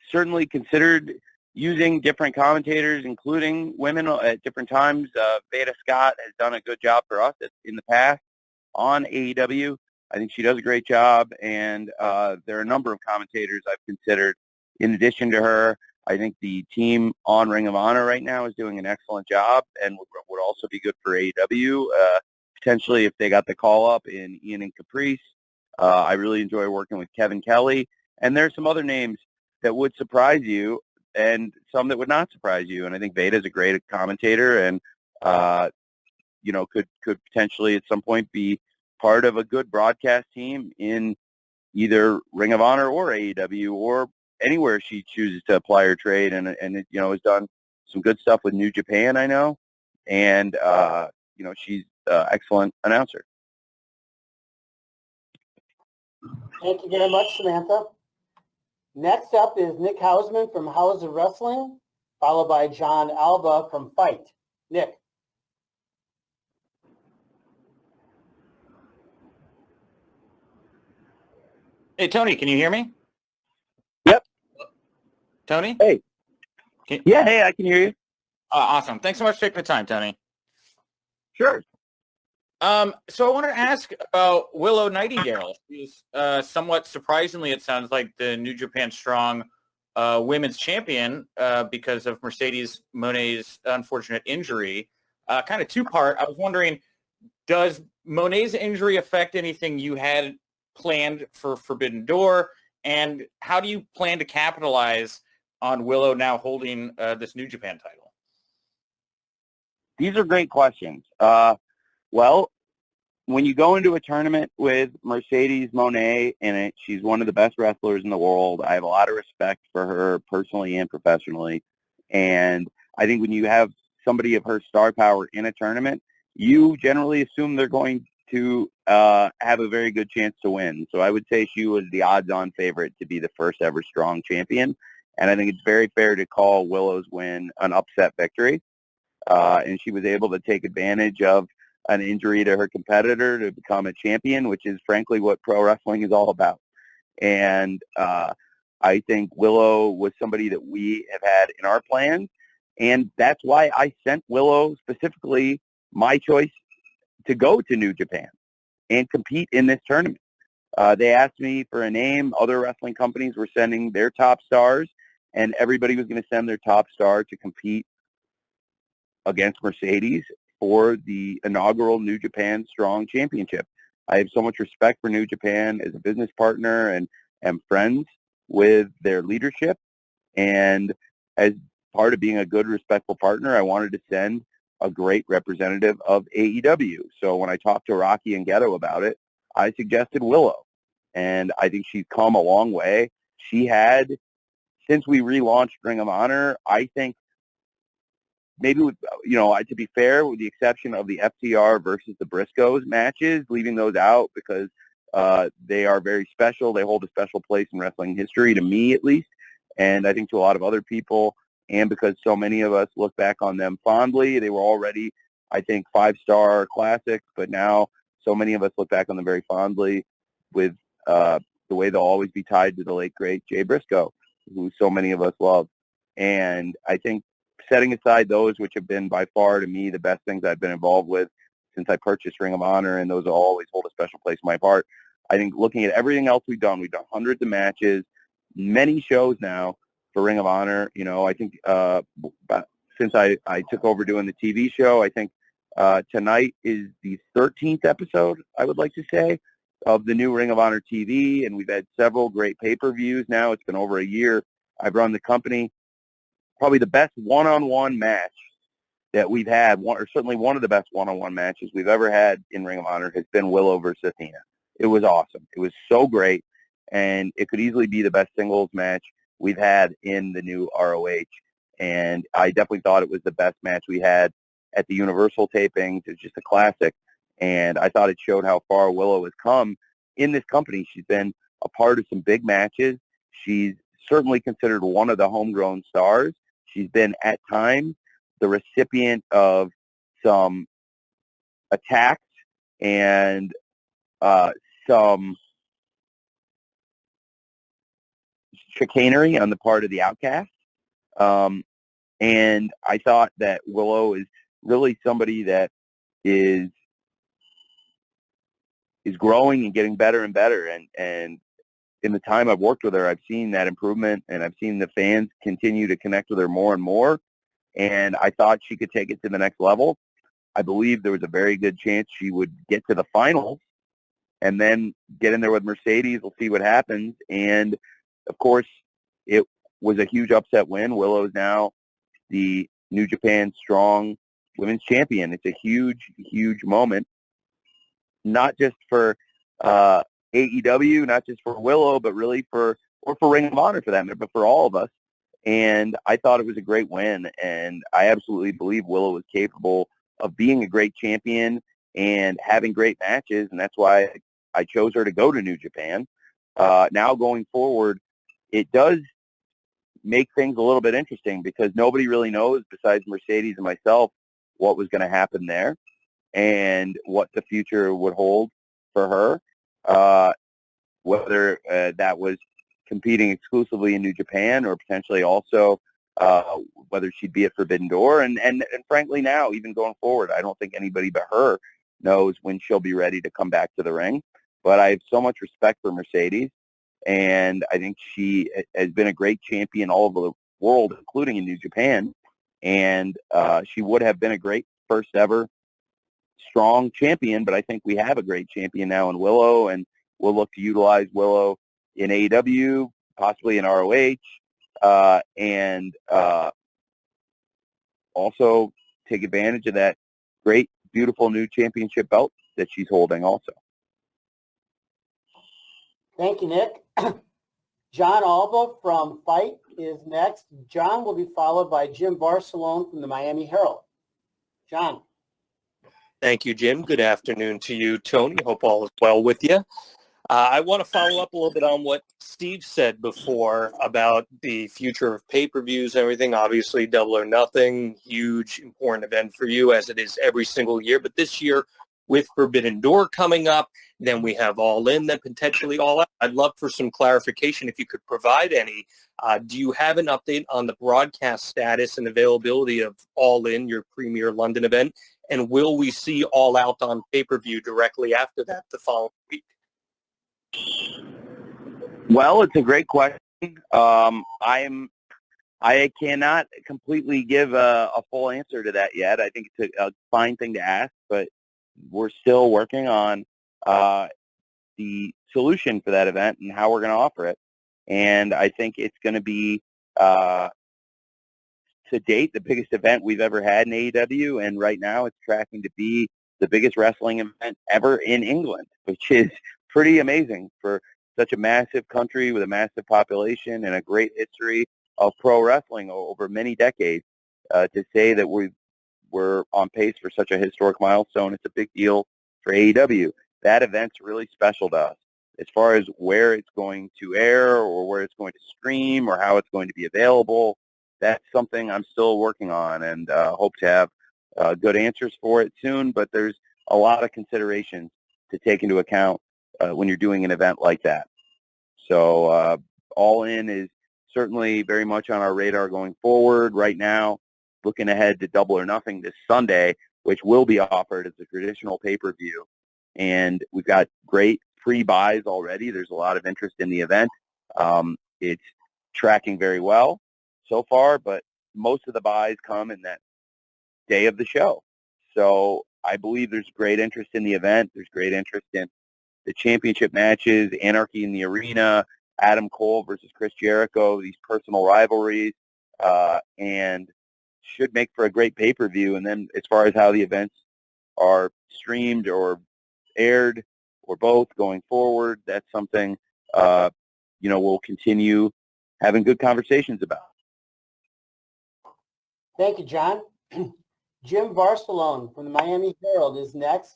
S2: certainly considered using different commentators, including women at different times. Veda Scott has done a good job for us in the past on AEW. I think she does a great job, and there are a number of commentators I've considered in addition to her. I think the team on Ring of Honor right now is doing an excellent job and would also be good for AEW. Potentially, if they got the call up in Ian and Caprice. I really enjoy working with Kevin Kelly. And there's some other names that would surprise you and some that would not surprise you. And I think Veda's a great commentator and, could potentially at some point be part of a good broadcast team in either Ring of Honor or AEW or anywhere she chooses to apply her trade. And has done some good stuff with New Japan, I know. And, she's an excellent announcer.
S1: Thank you very much, Samantha. Next up is Nick Hausman from House of Wrestling, followed by John Alba from Fight. Nick.
S16: Hey, Tony, can you hear me?
S2: Yep.
S16: Tony?
S2: Hey. Yeah, hey, I can hear you.
S16: Awesome. Thanks so much for taking the time, Tony.
S2: Sure.
S16: So I wanted to ask about Willow Nightingale. She's somewhat surprisingly, it sounds like the New Japan Strong women's champion because of Mercedes Monet's unfortunate injury. Kind of two-part. I was wondering, does Monet's injury affect anything you had planned for Forbidden Door? And how do you plan to capitalize on Willow now holding this New Japan title?
S2: These are great questions. Well, when you go into a tournament with Mercedes Moné in it, she's one of the best wrestlers in the world. I have a lot of respect for her personally and professionally. And I think when you have somebody of her star power in a tournament, you generally assume they're going to have a very good chance to win. So I would say she was the odds-on favorite to be the first ever Strong champion. And I think it's very fair to call Willow's win an upset victory. And she was able to take advantage of an injury to her competitor to become a champion, which is frankly what pro wrestling is all about. And I think Willow was somebody that we have had in our plans, and that's why I sent Willow specifically my choice to go to New Japan and compete in this tournament. They asked me for a name. Other wrestling companies were sending their top stars, and everybody was going to send their top star to compete against Mercedes for the inaugural New Japan Strong Championship. I have so much respect for New Japan as a business partner and am friends with their leadership. And as part of being a good, respectful partner, I wanted to send a great representative of AEW. So when I talked to Rocky and Ghetto about it, I suggested Willow. And I think she's come a long way. She had, since we relaunched Ring of Honor, I think maybe, to be fair, with the exception of the FTR versus the Briscoes matches, leaving those out because they are very special. They hold a special place in wrestling history, to me at least, and I think to a lot of other people, and because so many of us look back on them fondly. They were already, I think, 5-star classics, but now so many of us look back on them very fondly with the way they'll always be tied to the late, great Jay Briscoe, who so many of us love. And I think setting aside those which have been by far to me the best things I've been involved with since I purchased Ring of Honor, and those will always hold a special place in my heart. I think looking at everything else we've done hundreds of matches, many shows now for Ring of Honor. I think since I took over doing the TV show, I think tonight is the 13th episode, I would like to say, of the new Ring of Honor TV, and we've had several great pay-per-views now. It's been over a year. I've run the company. Probably the best one-on-one match that we've had, or certainly one of the best one-on-one matches we've ever had in Ring of Honor, has been Willow versus Athena. It was awesome. It was so great, and it could easily be the best singles match we've had in the new ROH, and I definitely thought it was the best match we had at the Universal tapings. It's just a classic, and I thought it showed how far Willow has come in this company. She's been a part of some big matches. She's certainly considered one of the homegrown stars. She's been, at times, the recipient of some attacks and some chicanery on the part of the Outcast. And I thought that Willow is really somebody that is growing and getting better and better. And in the time I've worked with her, I've seen that improvement, and I've seen the fans continue to connect with her more and more. And I thought she could take it to the next level. I believe there was a very good chance she would get to the finals and then get in there with Mercedes. We'll see what happens. And, of course, it was a huge upset win. Willow is now the New Japan Strong Women's Champion. It's a huge, huge moment, not just for AEW, not just for Willow, but really for Ring of Honor for that matter, but for all of us. And I thought it was a great win, and I absolutely believe Willow is capable of being a great champion and having great matches, and that's why I chose her to go to New Japan. Now going forward, it does make things a little bit interesting because nobody really knows besides Mercedes and myself what was going to happen there and what the future would hold for her, whether that was competing exclusively in New Japan or potentially also whether she'd be at Forbidden Door. And frankly now, even going forward, I don't think anybody but her knows when she'll be ready to come back to the ring. But I have so much respect for Mercedes, and I think she has been a great champion all over the world, including in New Japan. And she would have been a great first ever strong champion, but I think we have a great champion now in Willow, and we'll look to utilize Willow in AEW, possibly in ROH, and also take advantage of that great, beautiful new championship belt that she's holding also.
S1: Thank you, Nick. John Alba from Fight is next. John will be followed by Jim Barcelone from the Miami Herald. John.
S17: Thank you, Jim. Good afternoon to you, Tony. Hope all is well with you. I want to follow up a little bit on what Steve said before about the future of pay-per-views and everything. Obviously, Double or Nothing, huge, important event for you, as it is every single year. But this year, with Forbidden Door coming up, then we have All In, then potentially All Out. I'd love for some clarification if you could provide any. Do you have an update on the broadcast status and availability of All In, your premier London event? And will we see All Out on pay-per-view directly after that the following week?
S2: Well, it's a great question. I cannot completely give a full answer to that yet. I think it's a fine thing to ask, but we're still working on the solution for that event and how we're going to offer it. And I think it's going to be, to date, the biggest event we've ever had in AEW. And right now it's tracking to be the biggest wrestling event ever in England, which is pretty amazing for such a massive country with a massive population and a great history of pro wrestling over many decades. To say that we're on pace for such a historic milestone, it's a big deal for AEW. That event's really special to us. As far as where it's going to air or where it's going to stream or how it's going to be available, that's something I'm still working on, and hope to have good answers for it soon. But there's a lot of considerations to take into account when you're doing an event like that. So All In is certainly very much on our radar going forward. Right now, looking ahead to Double or Nothing this Sunday, which will be offered as a traditional pay-per-view. And we've got great pre-buys already. There's a lot of interest in the event. It's tracking very well so far, but most of the buys come in that day of the show. So I believe there's great interest in the event. There's great interest in the championship matches, Anarchy in the Arena, Adam Cole versus Chris Jericho, these personal rivalries, and should make for a great pay-per-view. And then as far as how the events are streamed or aired or both going forward, that's something, we'll continue having good conversations about.
S1: Thank you, John. Jim Barcelone from the Miami Herald is next.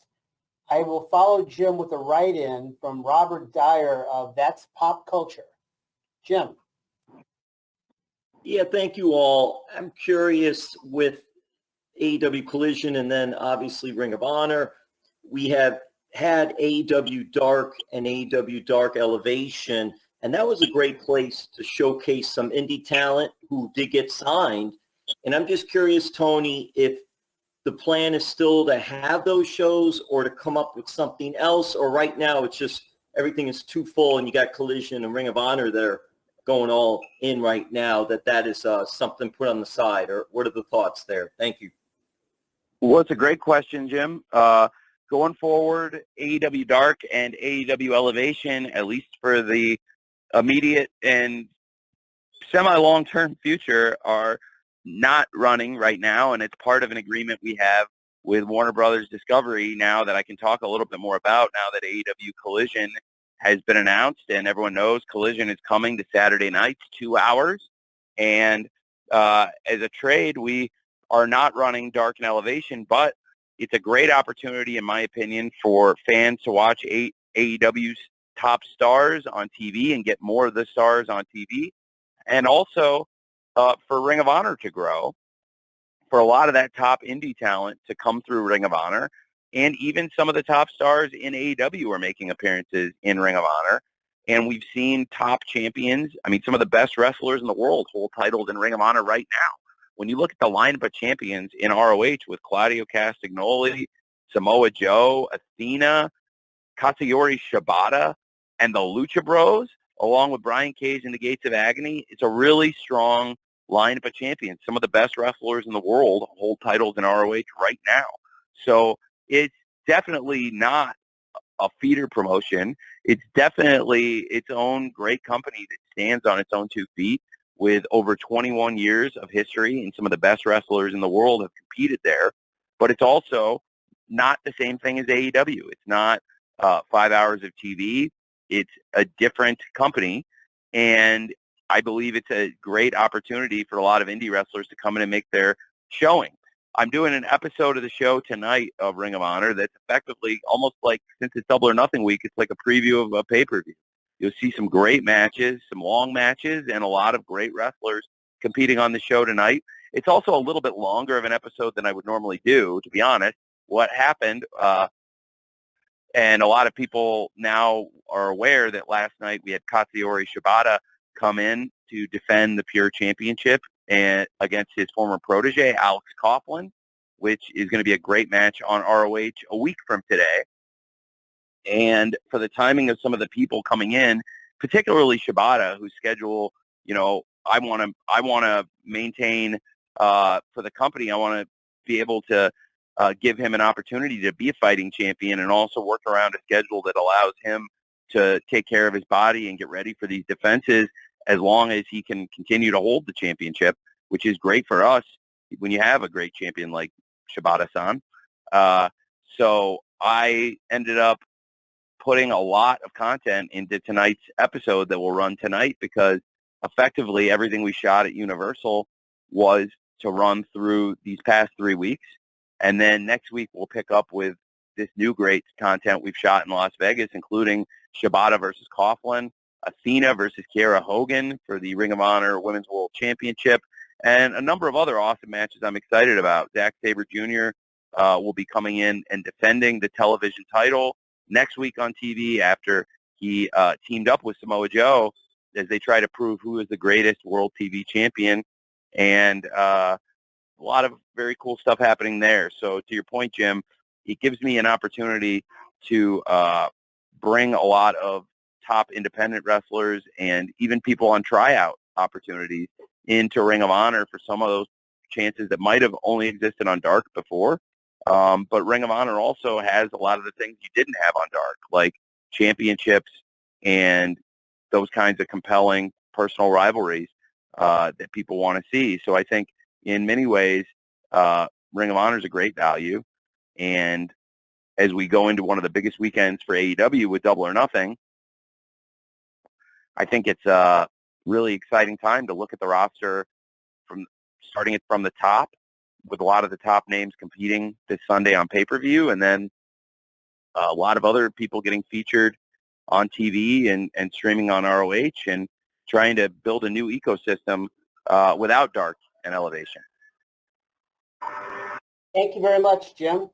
S1: I will follow Jim with a write-in from Robert Dyer of That's Pop Culture. Jim.
S18: Yeah, thank you all. I'm curious with AEW Collision and then obviously Ring of Honor. We have had AEW Dark and AEW Dark Elevation, and that was a great place to showcase some indie talent who did get signed. And I'm just curious, Tony, if the plan is still to have those shows or to come up with something else, or right now it's just everything is too full and you got Collision and Ring of Honor that are going all in right now, that is something put on the side, or what are the thoughts there? Thank you.
S2: Well, it's a great question, Jim. Going forward, AEW Dark and AEW Elevation, at least for the immediate and semi-long-term future, are not running right now, and it's part of an agreement we have with Warner Brothers Discovery now that I can talk a little bit more about now that AEW Collision has been announced, and everyone knows Collision is coming to Saturday nights, 2 hours. And as a trade, we are not running Dark and Elevation, but it's a great opportunity, in my opinion, for fans to watch AEW's top stars on TV and get more of the stars on TV, and also for Ring of Honor to grow, for a lot of that top indie talent to come through Ring of Honor. And even some of the top stars in AEW are making appearances in Ring of Honor. And we've seen top champions, some of the best wrestlers in the world hold titles in Ring of Honor right now. When you look at the lineup of champions in ROH with Claudio Castagnoli, Samoa Joe, Athena, Katsuyori Shibata, and the Lucha Bros, along with Brian Cage and the Gates of Agony. It's a really strong lineup of champions. Some of the best wrestlers in the world hold titles in ROH right now. So it's definitely not a feeder promotion. It's definitely its own great company that stands on its own 2 feet with over 21 years of history, and some of the best wrestlers in the world have competed there. But it's also not the same thing as AEW. It's not 5 hours of TV. It's a different company, and I believe it's a great opportunity for a lot of indie wrestlers to come in and make their showing. I'm doing an episode of the show tonight of Ring of Honor that's effectively almost like, since it's Double or Nothing week, it's like a preview of a pay-per-view. You'll see some great matches, some long matches, and a lot of great wrestlers competing on the show tonight. It's also a little bit longer of an episode than I would normally do, to be honest. What happened, and a lot of people now are aware that last night we had Katsuyori Shibata come in to defend the Pure Championship and against his former protege, Alex Coughlin, which is going to be a great match on ROH a week from today. And for the timing of some of the people coming in, particularly Shibata, whose schedule, I want to maintain for the company. I want to be able to give him an opportunity to be a fighting champion, and also work around a schedule that allows him to take care of his body and get ready for these defenses, as long as he can continue to hold the championship, which is great for us when you have a great champion like Shibata-san. So I ended up putting a lot of content into tonight's episode that will run tonight, because effectively everything we shot at Universal was to run through these past 3 weeks. And then next week we'll pick up with this new great content we've shot in Las Vegas, including Shibata versus Coughlin, Athena versus Kiera Hogan for the Ring of Honor Women's World Championship, and a number of other awesome matches I'm excited about. Zack Sabre Jr. Will be coming in and defending the television title next week on TV after he teamed up with Samoa Joe as they try to prove who is the greatest world TV champion. And a lot of very cool stuff happening there. So to your point, Jim, it gives me an opportunity to bring a lot of top independent wrestlers and even people on tryout opportunities into Ring of Honor for some of those chances that might have only existed on Dark before. But Ring of Honor also has a lot of the things you didn't have on Dark, like championships and those kinds of compelling personal rivalries that people want to see. So I think in many ways, Ring of Honor is a great value. And as we go into one of the biggest weekends for AEW with Double or Nothing, I think it's a really exciting time to look at the roster from starting it from the top, with a lot of the top names competing this Sunday on pay-per-view, and then a lot of other people getting featured on TV and streaming on ROH, and trying to build a new ecosystem without Dark and Elevation.
S1: Thank you very much, Jim.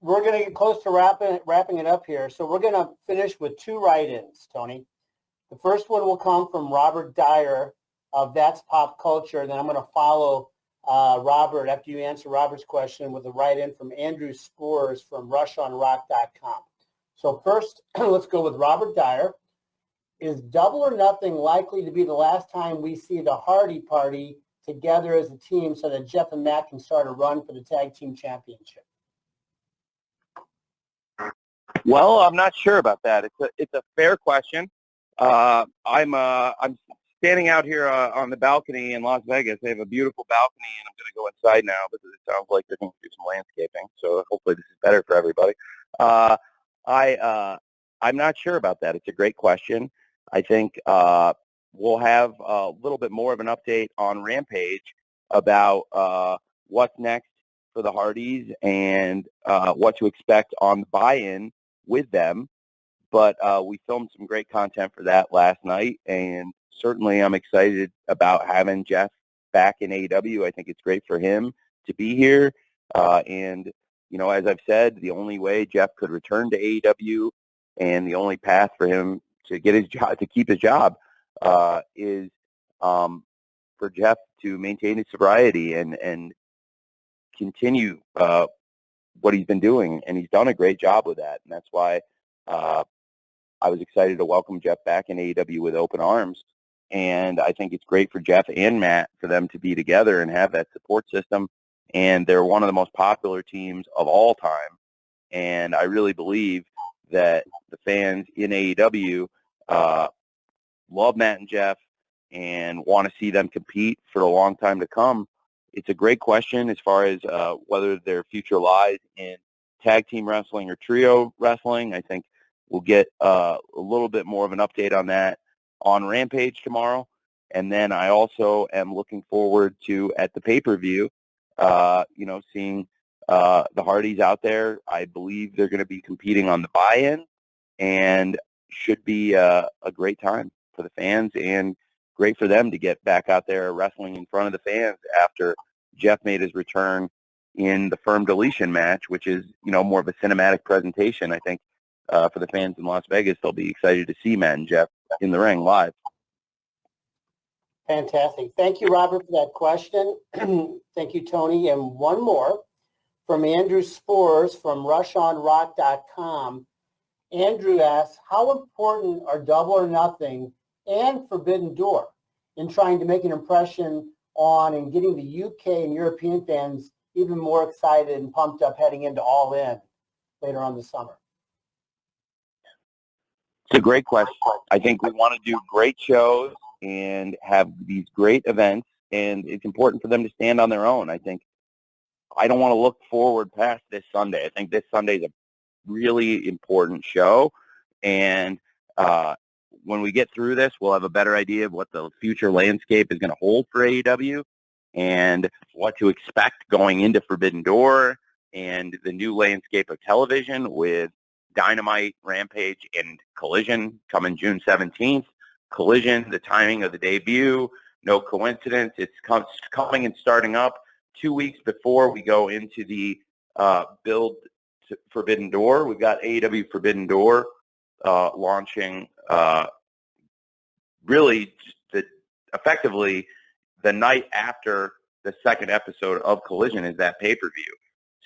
S1: We're going to get close to wrapping it up here, so we're going to finish with 2 write-ins, Tony. The first one will come from Robert Dyer of That's Pop Culture, and then I'm going to follow Robert, after you answer Robert's question, with a write-in from Andrew Spores from rushonrock.com. So first, let's go with Robert Dyer. Is Double or Nothing likely to be the last time we see the Hardy Party together as a team, so that Jeff and Matt can start a run for the Tag Team Championship?
S2: Well, I'm not sure about that. It's a fair question. I'm standing out here on the balcony in Las Vegas. They have a beautiful balcony, and I'm going to go inside now because it sounds like they're going to do some landscaping. So hopefully this is better for everybody. I'm not sure about that. It's a great question. I think we'll have a little bit more of an update on Rampage about what's next for the Hardys and what to expect on the buy-in with them. But we filmed some great content for that last night, and certainly I'm excited about having Jeff back in AEW. I think it's great for him to be here. And, as I've said, the only way Jeff could return to AEW and the only path for him to get his job, to keep his job, is for Jeff to maintain his sobriety and continue what he's been doing, and he's done a great job with that. And that's why I was excited to welcome Jeff back in AEW with open arms. And I think it's great for Jeff and Matt for them to be together and have that support system. And they're one of the most popular teams of all time. And I really believe that the fans in AEW love Matt and Jeff and want to see them compete for a long time to come. It's a great question as far as whether their future lies in tag team wrestling or trio wrestling. I think we'll get a little bit more of an update on that on Rampage tomorrow. And then I also am looking forward to, at the pay-per-view, seeing the Hardys out there. I believe they're going to be competing on the buy-in, and should be a great time for the fans and great for them to get back out there wrestling in front of the fans after Jeff made his return in the Firm Deletion match, which is, more of a cinematic presentation. I think for the fans in Las Vegas, they'll be excited to see Matt and Jeff in the ring live.
S1: Fantastic. Thank you, Robert, for that question. Thank you, Tony. And one more from Andrew Spores from RushOnRock.com. Andrew asks, how important are Double or Nothing and Forbidden Door in trying to make an impression on and getting the UK and European fans even more excited and pumped up heading into All In later on this summer?
S2: It's a great question. I think we want to do great shows and have these great events, and it's important for them to stand on their own. I think I don't want to look forward past this Sunday. I think this Sunday is a really important show, and when we get through this, we'll have a better idea of what the future landscape is going to hold for AEW and what to expect going into Forbidden Door and the new landscape of television with Dynamite, Rampage, and Collision coming June 17th. Collision, the timing of the debut, no coincidence. It's coming and starting up 2 weeks before we go into the build to Forbidden Door. We've got AEW Forbidden Door launching really effectively the night after the second episode of Collision is that pay-per-view.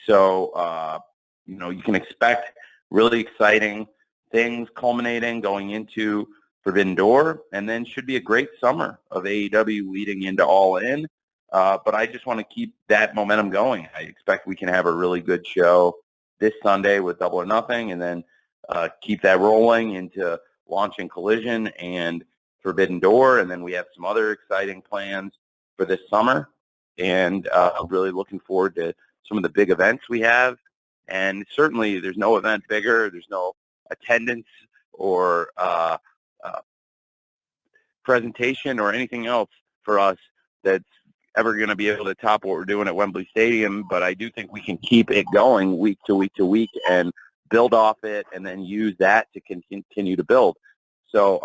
S2: So, you can expect really exciting things culminating going into Forbidden Door, and then should be a great summer of AEW leading into All In. But I just want to keep that momentum going. I expect we can have a really good show this Sunday with Double or Nothing, and then keep that rolling into launching Collision and Forbidden Door, and then we have some other exciting plans for this summer, and really looking forward to some of the big events we have. And certainly there's no event bigger, there's no attendance or presentation or anything else for us that's ever going to be able to top what we're doing at Wembley Stadium. But I do think we can keep it going week to week to week and build off it, and then use that to continue to build. So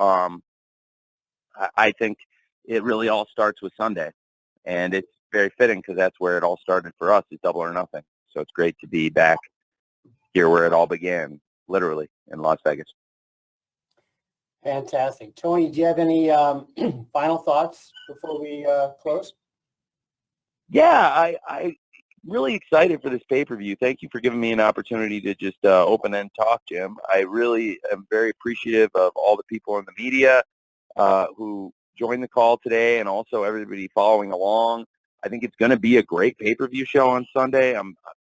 S2: I think it really all starts with Sunday, and it's very fitting because that's where it all started for us, is Double or Nothing. So it's great to be back here where it all began, literally, in Las Vegas.
S1: Fantastic. Tony, do you have any final thoughts before we close?
S2: Yeah, I really excited for this pay-per-view. Thank you for giving me an opportunity to just open and talk, Jim. I really am very appreciative of all the people in the media who joined the call today, and also everybody following along. I think it's going to be a great pay-per-view show on Sunday. I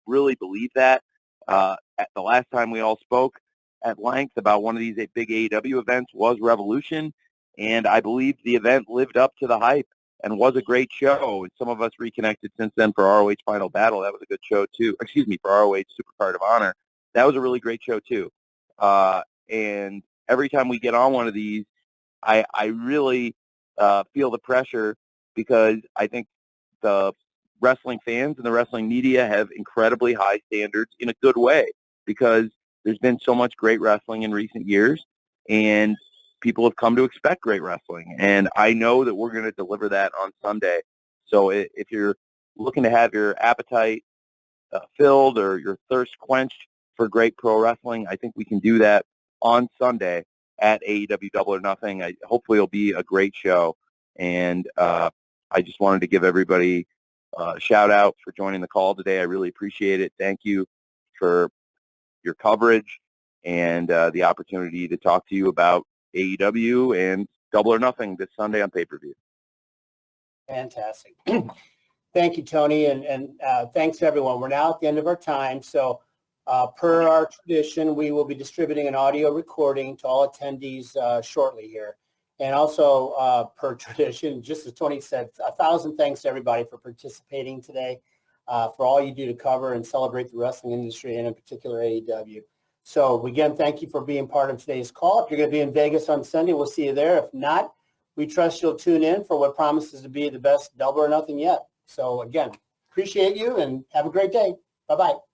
S2: really believe that. At the last time we all spoke at length about one of these big AEW events was Revolution, and I believe the event lived up to the hype and was a great show. And some of us reconnected since then for ROH Final Battle. That was a good show too. For ROH Supercard of Honor. That was a really great show too. And every time we get on one of these, I really feel the pressure, because I think the wrestling fans and the wrestling media have incredibly high standards in a good way, because there's been so much great wrestling in recent years, and people have come to expect great wrestling. And I know that we're going to deliver that on Sunday. So if you're looking to have your appetite filled or your thirst quenched for great pro wrestling, I think we can do that on Sunday at AEW Double or Nothing. Hopefully it'll be a great show. And I just wanted to give everybody a shout out for joining the call today. I really appreciate it. Thank you for your coverage and the opportunity to talk to you about AEW and Double or Nothing this Sunday on pay-per-view.
S1: Fantastic. Thank you, Tony, and thanks, everyone. We're now at the end of our time, so per our tradition, we will be distributing an audio recording to all attendees shortly here. And also, per tradition, just as Tony said, 1,000 thanks to everybody for participating today, for all you do to cover and celebrate the wrestling industry, and in particular AEW. So again, thank you for being part of today's call. If you're going to be in Vegas on Sunday, we'll see you there. If not, we trust you'll tune in for what promises to be the best Double or Nothing yet. So again, appreciate you and have a great day. Bye-bye.